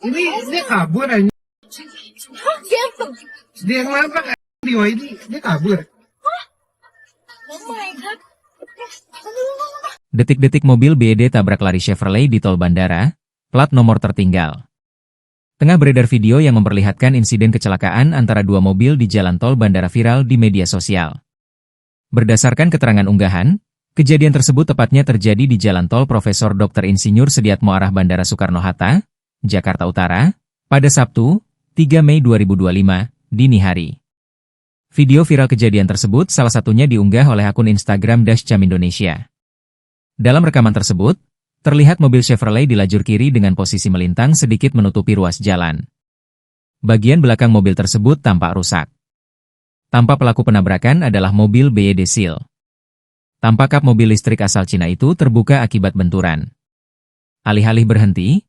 Ini dia kabur aja. Hah, siapa? Dia yang nabrak di ini dia kabur. Oh my god. Detik-detik mobil BED tabrak lari Chevrolet di tol bandara, plat nomor tertinggal. Tengah beredar video yang memperlihatkan insiden kecelakaan antara dua mobil di jalan tol bandara viral di media sosial. Berdasarkan keterangan unggahan, kejadian tersebut tepatnya terjadi di jalan tol Profesor Dr. Insinyur Sediatmo arah Bandara Soekarno-Hatta, Jakarta Utara, pada Sabtu, 3 Mei 2025, dini hari. Video viral kejadian tersebut salah satunya diunggah oleh akun Instagram @cam Indonesia. Dalam rekaman tersebut, terlihat mobil Chevrolet di lajur kiri dengan posisi melintang sedikit menutupi ruas jalan. Bagian belakang mobil tersebut tampak rusak. Tampak pelaku penabrakan adalah mobil BYD Seal. Tampak kap mobil listrik asal Cina itu terbuka akibat benturan. Alih-alih berhenti,